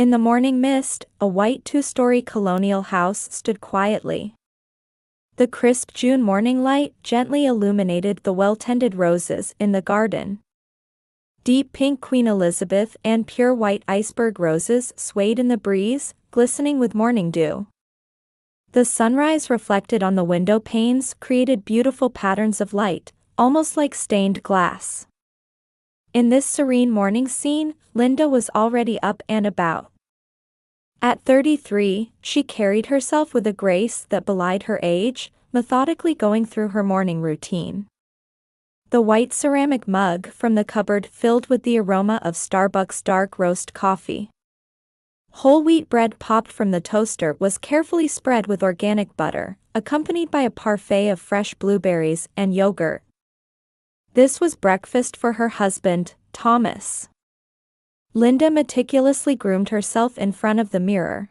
In the morning mist, a white two-story colonial house stood quietly. The crisp June morning light gently illuminated the well-tended roses in the garden. Deep pink Queen Elizabeth and pure white iceberg roses swayed in the breeze, glistening with morning dew. The sunrise reflected on the window panes created beautiful patterns of light, almost like stained glass. In this serene morning scene, Linda was already up and about. At 33, she carried herself with a grace that belied her age, methodically going through her morning routine. The white ceramic mug from the cupboard filled with the aroma of Starbucks dark roast coffee. Whole wheat bread popped from the toaster was carefully spread with organic butter, accompanied by a parfait of fresh blueberries and yogurt. This was breakfast for her husband, Thomas. Linda meticulously groomed herself in front of the mirror.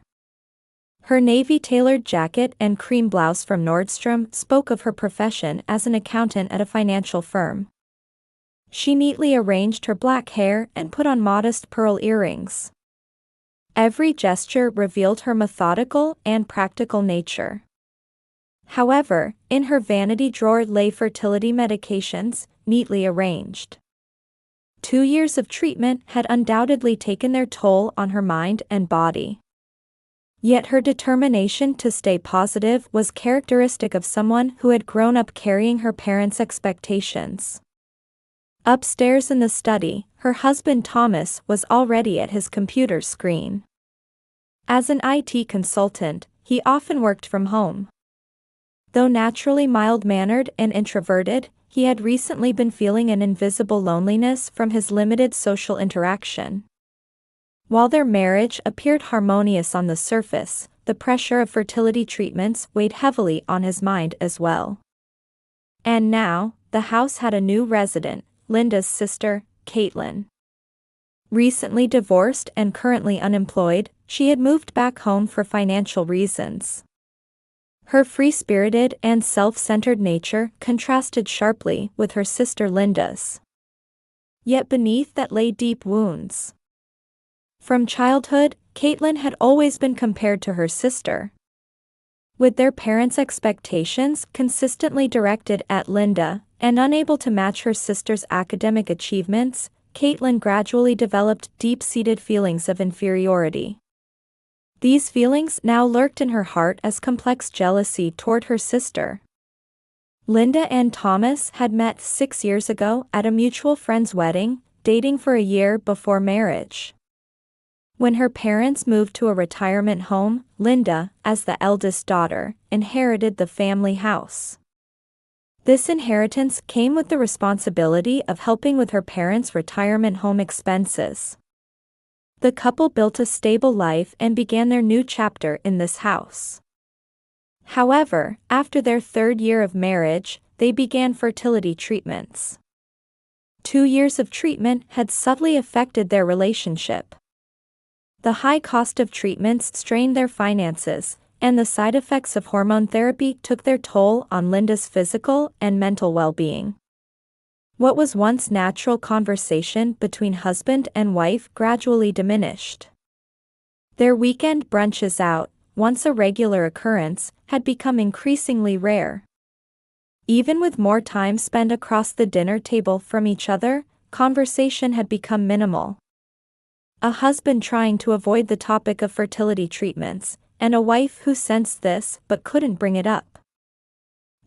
Her navy-tailored jacket and cream blouse from Nordstrom spoke of her profession as an accountant at a financial firm. She neatly arranged her black hair and put on modest pearl earrings. Every gesture revealed her methodical and practical nature. However, in her vanity drawer lay fertility medications, neatly arranged. 2 years of treatment had undoubtedly taken their toll on her mind and body. Yet her determination to stay positive was characteristic of someone who had grown up carrying her parents' expectations. Upstairs in the study, her husband Thomas was already at his computer screen. As an IT consultant, he often worked from home. Though naturally mild-mannered and introverted, he had recently been feeling an invisible loneliness from his limited social interaction. While their marriage appeared harmonious on the surface, the pressure of fertility treatments weighed heavily on his mind as well. And now, the house had a new resident, Linda's sister, Caitlin. Recently divorced and currently unemployed, she had moved back home for financial reasons. Her free-spirited and self-centered nature contrasted sharply with her sister Linda's. Yet beneath that lay deep wounds. From childhood, Caitlin had always been compared to her sister. With their parents' expectations consistently directed at Linda, and unable to match her sister's academic achievements, Caitlin gradually developed deep-seated feelings of inferiority. These feelings now lurked in her heart as complex jealousy toward her sister. Linda and Thomas had met 6 years ago at a mutual friend's wedding, dating for a year before marriage. When her parents moved to a retirement home, Linda, as the eldest daughter, inherited the family house. This inheritance came with the responsibility of helping with her parents' retirement home expenses. The couple built a stable life and began their new chapter in this house. However, after their 3rd year of marriage, they began fertility treatments. 2 years of treatment had subtly affected their relationship. The high cost of treatments strained their finances, and the side effects of hormone therapy took their toll on Linda's physical and mental well-being. What was once natural conversation between husband and wife gradually diminished. Their weekend brunches out, once a regular occurrence, had become increasingly rare. Even with more time spent across the dinner table from each other, conversation had become minimal. A husband trying to avoid the topic of fertility treatments, and a wife who sensed this but couldn't bring it up.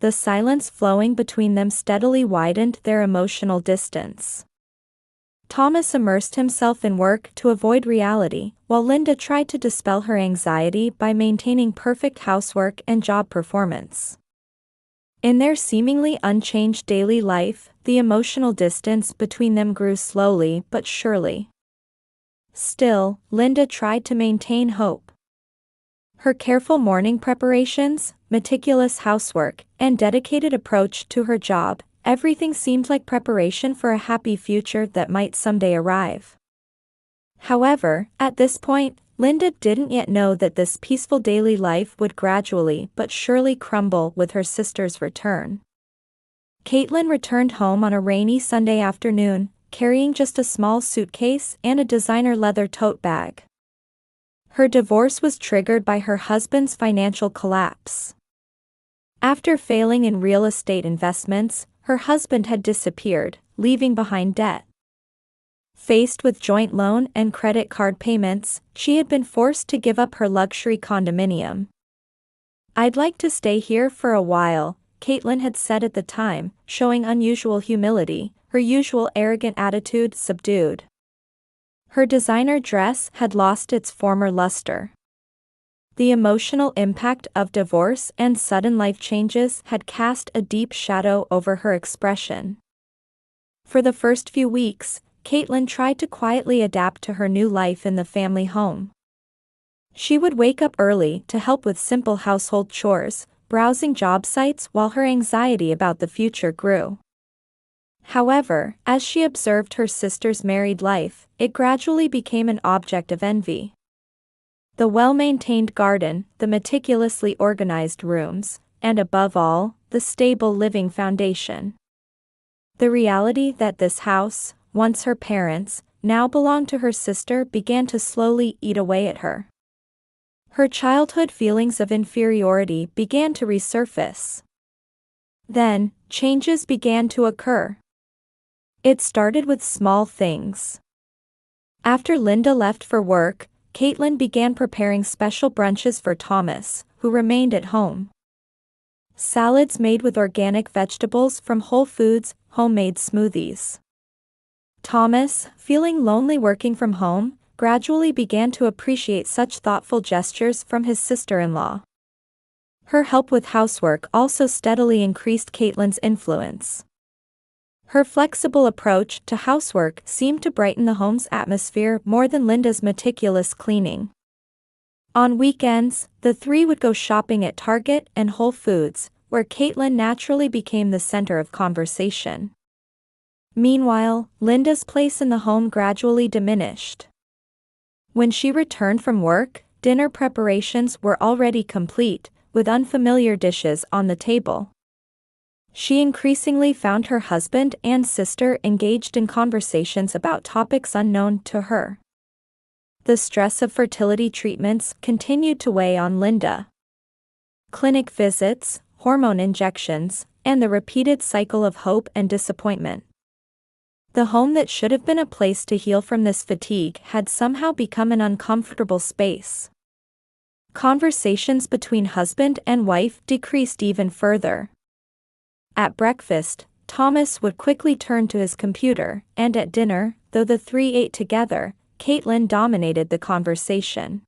The silence flowing between them steadily widened their emotional distance. Thomas immersed himself in work to avoid reality, while Linda tried to dispel her anxiety by maintaining perfect housework and job performance. In their seemingly unchanged daily life, the emotional distance between them grew slowly but surely. Still, Linda tried to maintain hope. Her careful morning preparations, meticulous housework, and dedicated approach to her job, everything seemed like preparation for a happy future that might someday arrive. However, at this point, Linda didn't yet know that this peaceful daily life would gradually but surely crumble with her sister's return. Caitlin returned home on a rainy Sunday afternoon, carrying just a small suitcase and a designer leather tote bag. Her divorce was triggered by her husband's financial collapse. After failing in real estate investments, her husband had disappeared, leaving behind debt. Faced with joint loan and credit card payments, she had been forced to give up her luxury condominium. "I'd like to stay here for a while," Caitlin had said at the time, showing unusual humility, her usual arrogant attitude subdued. Her designer dress had lost its former luster. The emotional impact of divorce and sudden life changes had cast a deep shadow over her expression. For the first few weeks, Caitlin tried to quietly adapt to her new life in the family home. She would wake up early to help with simple household chores, browsing job sites while her anxiety about the future grew. However, as she observed her sister's married life, it gradually became an object of envy. The well-maintained garden, the meticulously organized rooms, and above all, the stable living foundation. The reality that this house, once her parents', now belonged to her sister began to slowly eat away at her. Her childhood feelings of inferiority began to resurface. Then, changes began to occur. It started with small things. After Linda left for work, Caitlin began preparing special brunches for Thomas, who remained at home. Salads made with organic vegetables from Whole Foods, homemade smoothies. Thomas, feeling lonely working from home, gradually began to appreciate such thoughtful gestures from his sister-in-law. Her help with housework also steadily increased Caitlin's influence. Her flexible approach to housework seemed to brighten the home's atmosphere more than Linda's meticulous cleaning. On weekends, the three would go shopping at Target and Whole Foods, where Caitlin naturally became the center of conversation. Meanwhile, Linda's place in the home gradually diminished. When she returned from work, dinner preparations were already complete, with unfamiliar dishes on the table. She increasingly found her husband and sister engaged in conversations about topics unknown to her. The stress of fertility treatments continued to weigh on Linda. Clinic visits, hormone injections, and the repeated cycle of hope and disappointment. The home that should have been a place to heal from this fatigue had somehow become an uncomfortable space. Conversations between husband and wife decreased even further. At breakfast, Thomas would quickly turn to his computer, and at dinner, though the three ate together, Caitlin dominated the conversation.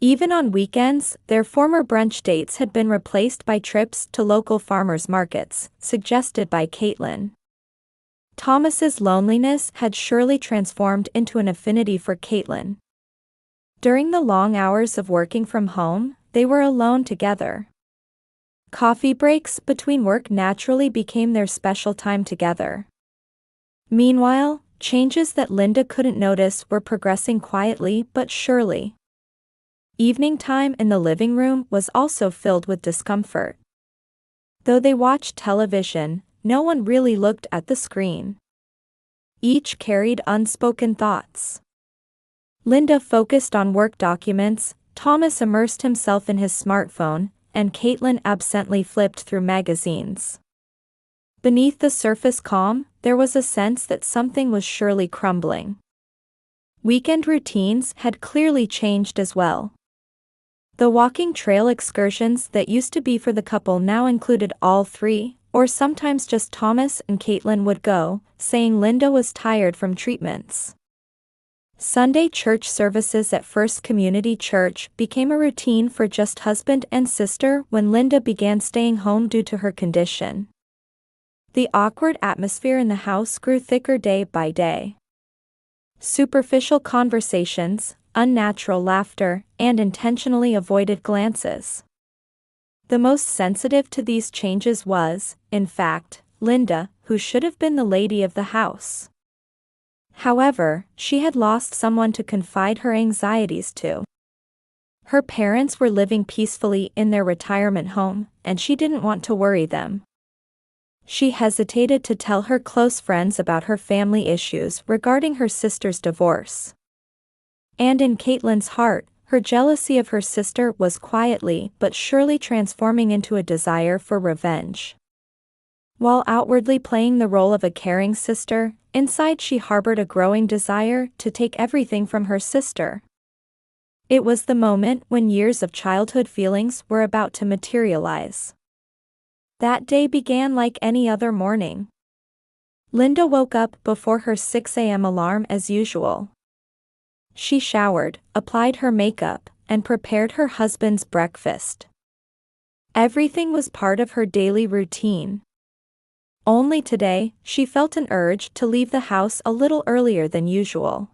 Even on weekends, their former brunch dates had been replaced by trips to local farmers' markets, suggested by Caitlin. Thomas's loneliness had surely transformed into an affinity for Caitlin. During the long hours of working from home, they were alone together. Coffee breaks between work naturally became their special time together. Meanwhile, changes that Linda couldn't notice were progressing quietly but surely. Evening time in the living room was also filled with discomfort. Though they watched television, no one really looked at the screen. Each carried unspoken thoughts. Linda focused on work documents, Thomas immersed himself in his smartphone, and Caitlin absently flipped through magazines. Beneath the surface calm, there was a sense that something was surely crumbling. Weekend routines had clearly changed as well. The walking trail excursions that used to be for the couple now included all three, or sometimes just Thomas and Caitlin would go, saying Linda was tired from treatments. Sunday church services at First Community Church became a routine for just husband and sister when Linda began staying home due to her condition. The awkward atmosphere in the house grew thicker day by day. Superficial conversations, unnatural laughter, and intentionally avoided glances. The most sensitive to these changes was, in fact, Linda, who should have been the lady of the house. However, she had lost someone to confide her anxieties to. Her parents were living peacefully in their retirement home, and she didn't want to worry them. She hesitated to tell her close friends about her family issues regarding her sister's divorce. And in Caitlin's heart, her jealousy of her sister was quietly but surely transforming into a desire for revenge. While outwardly playing the role of a caring sister, inside she harbored a growing desire to take everything from her sister. It was the moment when years of childhood feelings were about to materialize. That day began like any other morning. Linda woke up before her 6 a.m. alarm as usual. She showered, applied her makeup, and prepared her husband's breakfast. Everything was part of her daily routine. Only today, she felt an urge to leave the house a little earlier than usual.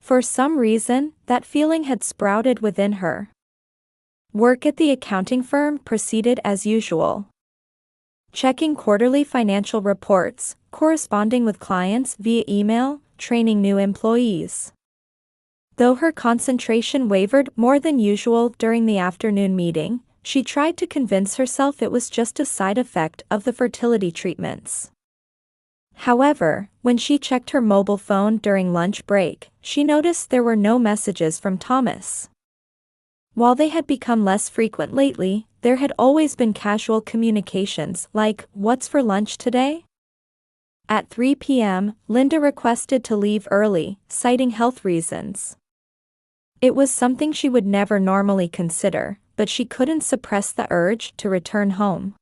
For some reason, that feeling had sprouted within her. Work at the accounting firm proceeded as usual. Checking quarterly financial reports, corresponding with clients via email, training new employees. Though her concentration wavered more than usual during the afternoon meeting, she tried to convince herself it was just a side effect of the fertility treatments. However, when she checked her mobile phone during lunch break, she noticed there were no messages from Thomas. While they had become less frequent lately, there had always been casual communications like, "What's for lunch today?" At 3 p.m., Linda requested to leave early, citing health reasons. It was something she would never normally consider, but she couldn't suppress the urge to return home.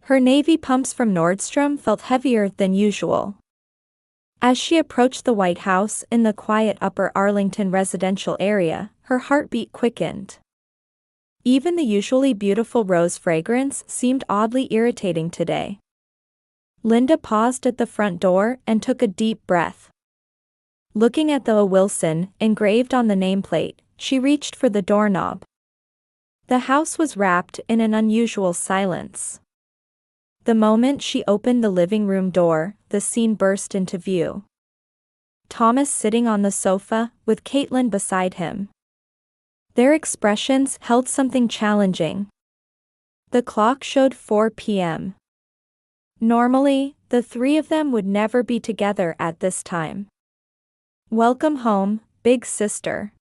Her navy pumps from Nordstrom felt heavier than usual. As she approached the White House in the quiet Upper Arlington residential area, her heartbeat quickened. Even the usually beautiful rose fragrance seemed oddly irritating today. Linda paused at the front door and took a deep breath. Looking at the A. Wilson engraved on the nameplate, she reached for the doorknob. The house was wrapped in an unusual silence. The moment she opened the living room door, the scene burst into view. Thomas sitting on the sofa, with Caitlin beside him. Their expressions held something challenging. The clock showed 4 p.m. Normally, the three of them would never be together at this time. "Welcome home, big sister."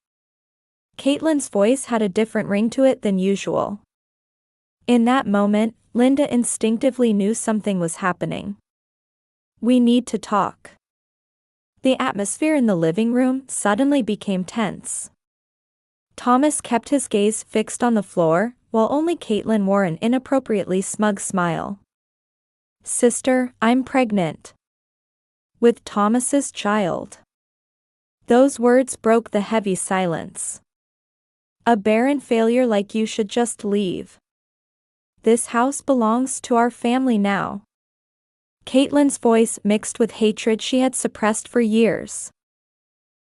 Caitlin's voice had a different ring to it than usual. In that moment, Linda instinctively knew something was happening. "We need to talk." The atmosphere in the living room suddenly became tense. Thomas kept his gaze fixed on the floor, while only Caitlin wore an inappropriately smug smile. "Sister, I'm pregnant. With Thomas's child." Those words broke the heavy silence. "A barren failure like you should just leave. This house belongs to our family now." Caitlin's voice mixed with hatred she had suppressed for years.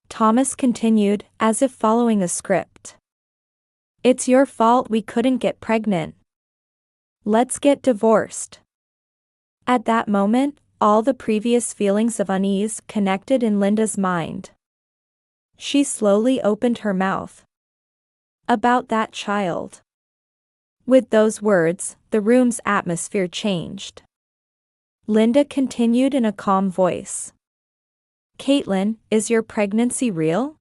Thomas continued, as if following a script. "It's your fault we couldn't get pregnant. Let's get divorced." At that moment, all the previous feelings of unease connected in Linda's mind. She slowly opened her mouth. "About that child." With those words, the room's atmosphere changed. Linda continued in a calm voice. "Caitlin, is your pregnancy real?"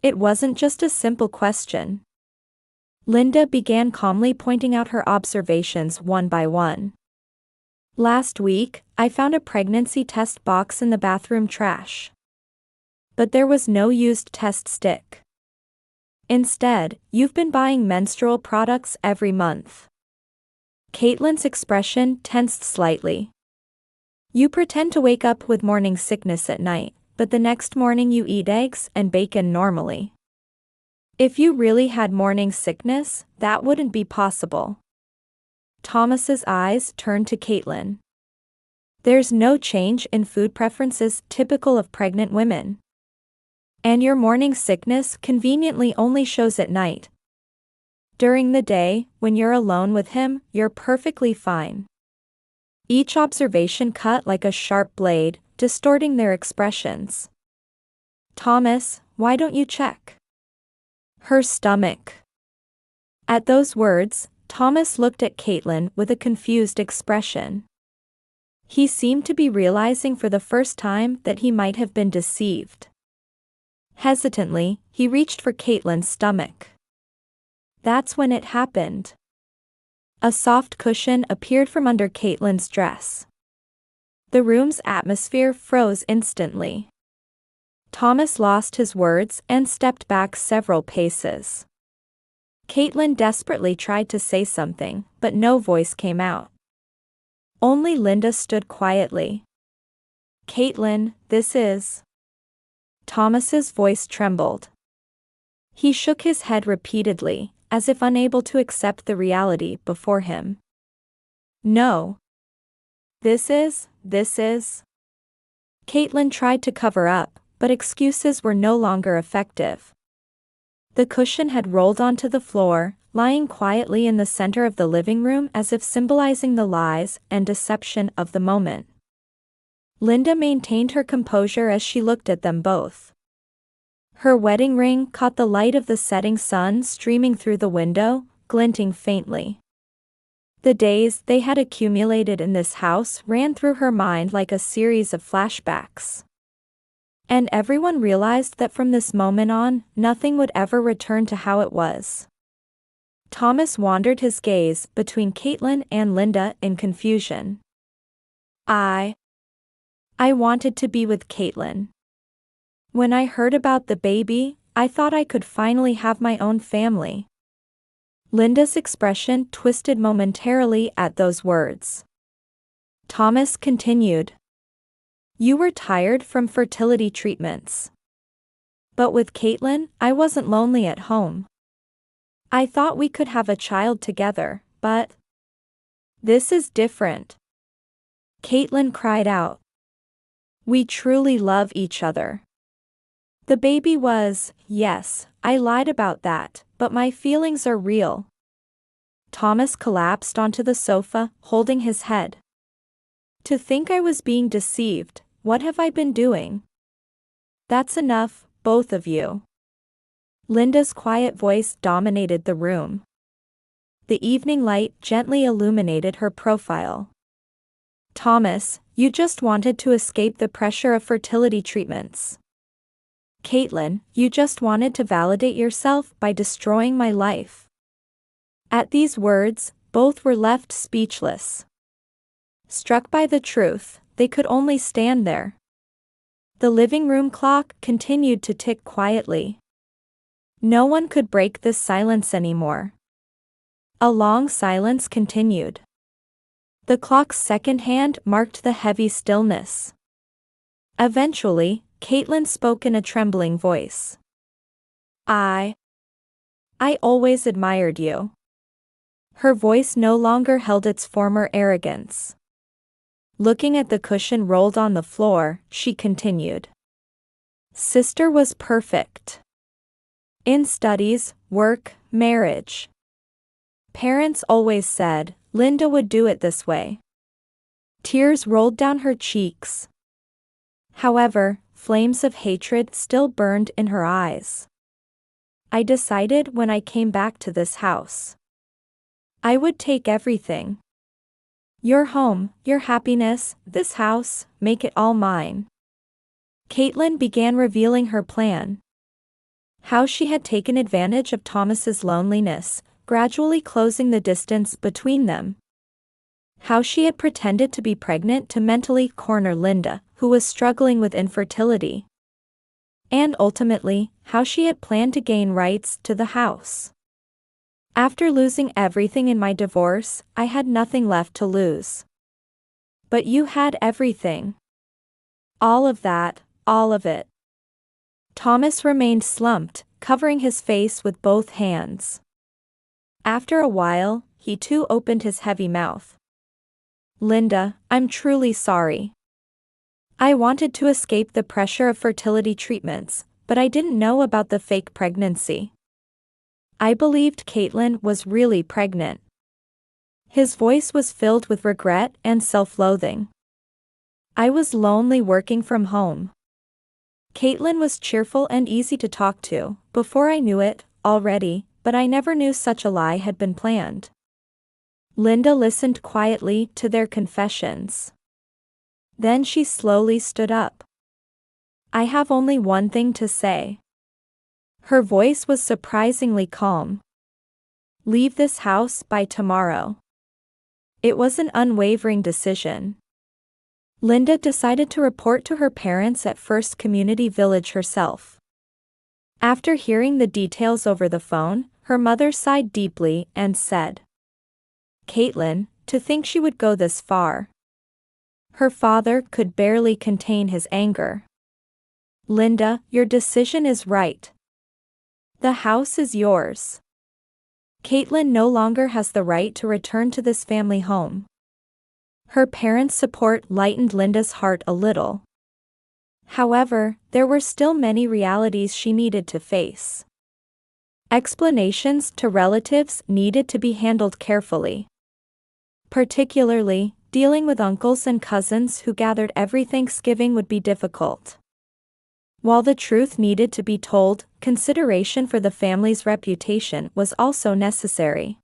It wasn't just a simple question. Linda began calmly pointing out her observations one by one. "Last week, I found a pregnancy test box in the bathroom trash. But there was no used test stick. Instead, you've been buying menstrual products every month." Caitlin's expression tensed slightly. "You pretend to wake up with morning sickness at night, but the next morning you eat eggs and bacon normally. If you really had morning sickness, that wouldn't be possible." Thomas's eyes turned to Caitlin. "There's no change in food preferences typical of pregnant women. And your morning sickness conveniently only shows at night. During the day, when you're alone with him, you're perfectly fine." Each observation cut like a sharp blade, distorting their expressions. "Thomas, why don't you check?" "Her stomach." At those words, Thomas looked at Caitlin with a confused expression. He seemed to be realizing for the first time that he might have been deceived. Hesitantly, he reached for Caitlin's stomach. That's when it happened. A soft cushion appeared from under Caitlin's dress. The room's atmosphere froze instantly. Thomas lost his words and stepped back several paces. Caitlin desperately tried to say something, but no voice came out. Only Linda stood quietly. "Caitlin, this is..." Thomas's voice trembled. He shook his head repeatedly, as if unable to accept the reality before him. "No. This is..." Caitlin tried to cover up, but excuses were no longer effective. The cushion had rolled onto the floor, lying quietly in the center of the living room as if symbolizing the lies and deception of the moment. Linda maintained her composure as she looked at them both. Her wedding ring caught the light of the setting sun streaming through the window, glinting faintly. The days they had accumulated in this house ran through her mind like a series of flashbacks. And everyone realized that from this moment on, nothing would ever return to how it was. Thomas wandered his gaze between Caitlin and Linda in confusion. I wanted to be with Caitlin. When I heard about the baby, I thought I could finally have my own family. Linda's expression twisted momentarily at those words. Thomas continued. You were tired from fertility treatments. But with Caitlin, I wasn't lonely at home. I thought we could have a child together, but this is different. Caitlin cried out. We truly love each other. The baby was, yes, I lied about that, but my feelings are real. Thomas collapsed onto the sofa, holding his head. To think I was being deceived, what have I been doing? That's enough, both of you. Linda's quiet voice dominated the room. The evening light gently illuminated her profile. Thomas, you just wanted to escape the pressure of fertility treatments. Caitlin, you just wanted to validate yourself by destroying my life. At these words, both were left speechless. Struck by the truth, they could only stand there. The living room clock continued to tick quietly. No one could break this silence anymore. A long silence continued. The clock's second hand marked the heavy stillness. Eventually, Caitlin spoke in a trembling voice. I always admired you. Her voice no longer held its former arrogance. Looking at the cushion rolled on the floor, she continued. Sister was perfect. In studies, work, marriage. Parents always said, Linda would do it this way. Tears rolled down her cheeks. However, flames of hatred still burned in her eyes. I decided when I came back to this house. I would take everything. Your home, your happiness, this house, make it all mine. Caitlin began revealing her plan. How she had taken advantage of Thomas's loneliness, gradually closing the distance between them. How she had pretended to be pregnant to mentally corner Linda, who was struggling with infertility. And ultimately, how she had planned to gain rights to the house. After losing everything in my divorce, I had nothing left to lose. But you had everything. All of that, all of it. Thomas remained slumped, covering his face with both hands. After a while, he too opened his heavy mouth. Linda, I'm truly sorry. I wanted to escape the pressure of fertility treatments, but I didn't know about the fake pregnancy. I believed Caitlin was really pregnant. His voice was filled with regret and self-loathing. I was lonely working from home. Caitlin was cheerful and easy to talk to, before I knew it, already, but I never knew such a lie had been planned. Linda listened quietly to their confessions. Then she slowly stood up. I have only one thing to say. Her voice was surprisingly calm. "Leave this house by tomorrow." It was an unwavering decision. Linda decided to report to her parents at First Community Village herself. After hearing the details over the phone, her mother sighed deeply and said, "Caitlin, to think she would go this far." Her father could barely contain his anger. "Linda, your decision is right. The house is yours. Caitlin no longer has the right to return to this family home." Her parents' support lightened Linda's heart a little. However, there were still many realities she needed to face. Explanations to relatives needed to be handled carefully. Particularly, dealing with uncles and cousins who gathered every Thanksgiving would be difficult. While the truth needed to be told, consideration for the family's reputation was also necessary.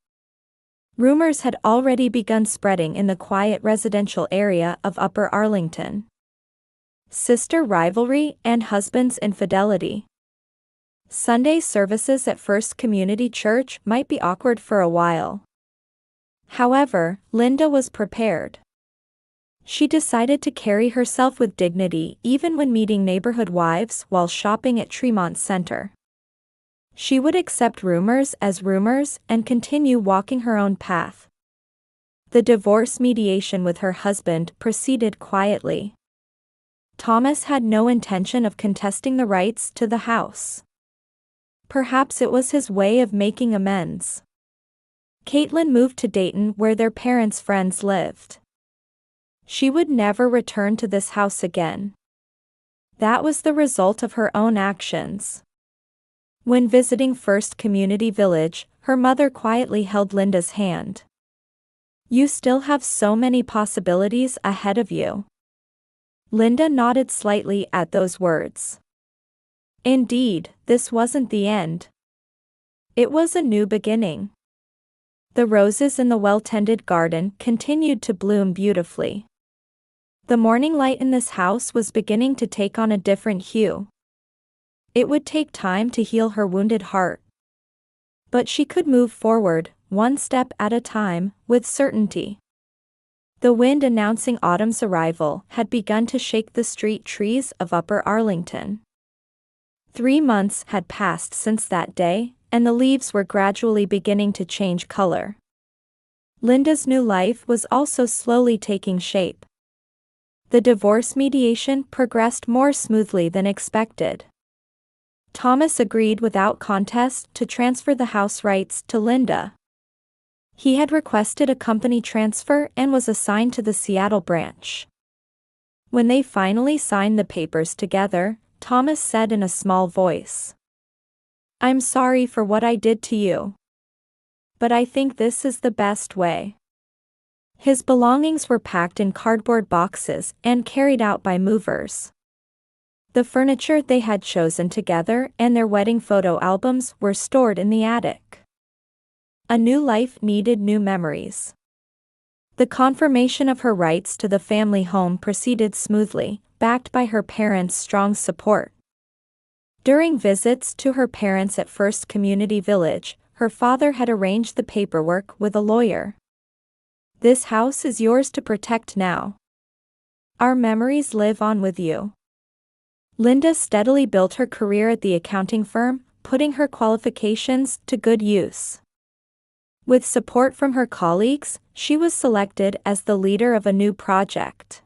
Rumors had already begun spreading in the quiet residential area of Upper Arlington. Sister rivalry and husband's infidelity. Sunday services at First Community Church might be awkward for a while. However, Linda was prepared. She decided to carry herself with dignity even when meeting neighborhood wives while shopping at Tremont Center. She would accept rumors as rumors and continue walking her own path. The divorce mediation with her husband proceeded quietly. Thomas had no intention of contesting the rights to the house. Perhaps it was his way of making amends. Caitlin moved to Dayton where their parents' friends lived. She would never return to this house again. That was the result of her own actions. When visiting First Community Village, her mother quietly held Linda's hand. "You still have so many possibilities ahead of you." Linda nodded slightly at those words. Indeed, this wasn't the end. It was a new beginning. The roses in the well-tended garden continued to bloom beautifully. The morning light in this house was beginning to take on a different hue. It would take time to heal her wounded heart. But she could move forward, one step at a time, with certainty. The wind announcing autumn's arrival had begun to shake the street trees of Upper Arlington. 3 months had passed since that day, and the leaves were gradually beginning to change color. Linda's new life was also slowly taking shape. The divorce mediation progressed more smoothly than expected. Thomas agreed without contest to transfer the house rights to Linda. He had requested a company transfer and was assigned to the Seattle branch. When they finally signed the papers together, Thomas said in a small voice, "I'm sorry for what I did to you. But I think this is the best way." His belongings were packed in cardboard boxes and carried out by movers. The furniture they had chosen together and their wedding photo albums were stored in the attic. A new life needed new memories. The confirmation of her rights to the family home proceeded smoothly, backed by her parents' strong support. During visits to her parents at First Community Village, her father had arranged the paperwork with a lawyer. "This house is yours to protect now. Our memories live on with you." Linda steadily built her career at the accounting firm, putting her qualifications to good use. With support from her colleagues, she was selected as the leader of a new project.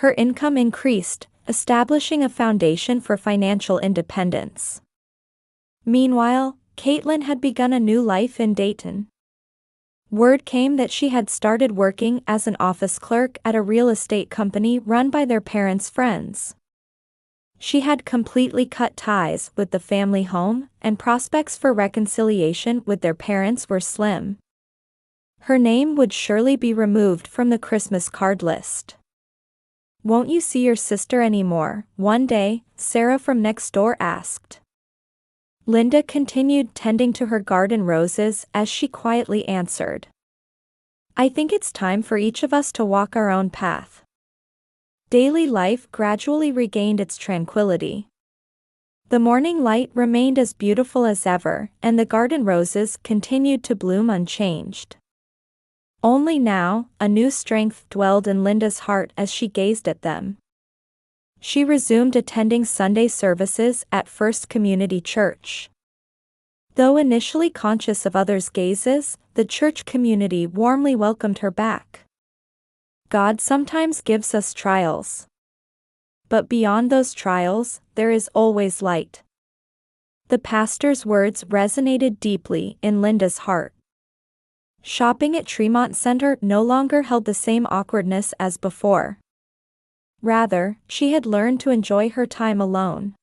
Her income increased, establishing a foundation for financial independence. Meanwhile, Caitlin had begun a new life in Dayton. Word came that she had started working as an office clerk at a real estate company run by their parents' friends. She had completely cut ties with the family home, and prospects for reconciliation with their parents were slim. Her name would surely be removed from the Christmas card list. "Won't you see your sister anymore?" one day, Sarah from next door asked. Linda continued tending to her garden roses as she quietly answered, "I think it's time for each of us to walk our own path." Daily life gradually regained its tranquility. The morning light remained as beautiful as ever, and the garden roses continued to bloom unchanged. Only now, a new strength dwelled in Linda's heart as she gazed at them. She resumed attending Sunday services at First Community Church. Though initially conscious of others' gazes, the church community warmly welcomed her back. God sometimes gives us trials. But beyond those trials, there is always light. The pastor's words resonated deeply in Linda's heart. Shopping at Tremont Center no longer held the same awkwardness as before. Rather, she had learned to enjoy her time alone.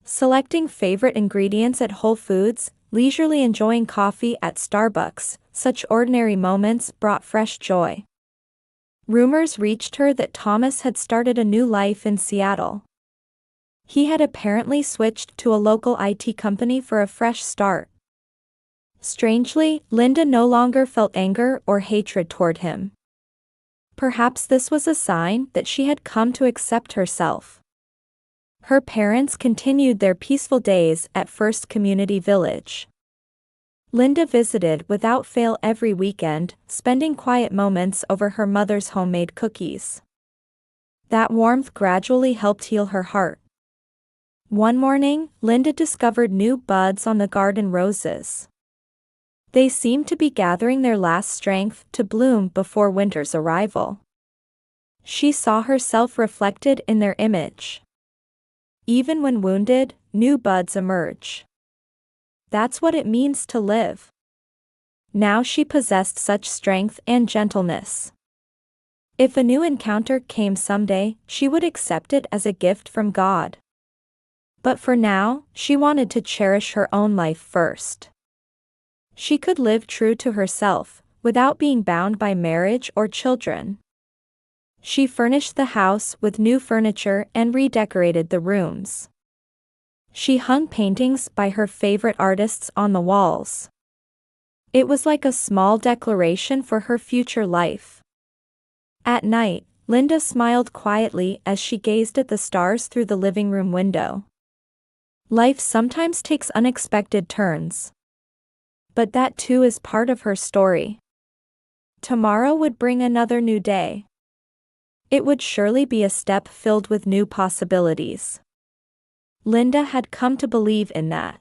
Selecting favorite ingredients at Whole Foods, leisurely enjoying coffee at Starbucks, such ordinary moments brought fresh joy. Rumors reached her that Thomas had started a new life in Seattle. He had apparently switched to a local IT company for a fresh start. Strangely, Linda no longer felt anger or hatred toward him. Perhaps this was a sign that she had come to accept herself. Her parents continued their peaceful days at First Community Village. Linda visited without fail every weekend, spending quiet moments over her mother's homemade cookies. That warmth gradually helped heal her heart. One morning, Linda discovered new buds on the garden roses. They seemed to be gathering their last strength to bloom before winter's arrival. She saw herself reflected in their image. Even when wounded, new buds emerge. That's what it means to live. Now she possessed such strength and gentleness. If a new encounter came someday, she would accept it as a gift from God. But for now, she wanted to cherish her own life first. She could live true to herself, without being bound by marriage or children. She furnished the house with new furniture and redecorated the rooms. She hung paintings by her favorite artists on the walls. It was like a small declaration for her future life. At night, Linda smiled quietly as she gazed at the stars through the living room window. Life sometimes takes unexpected turns. But that too is part of her story. Tomorrow would bring another new day. It would surely be a step filled with new possibilities. Linda had come to believe in that.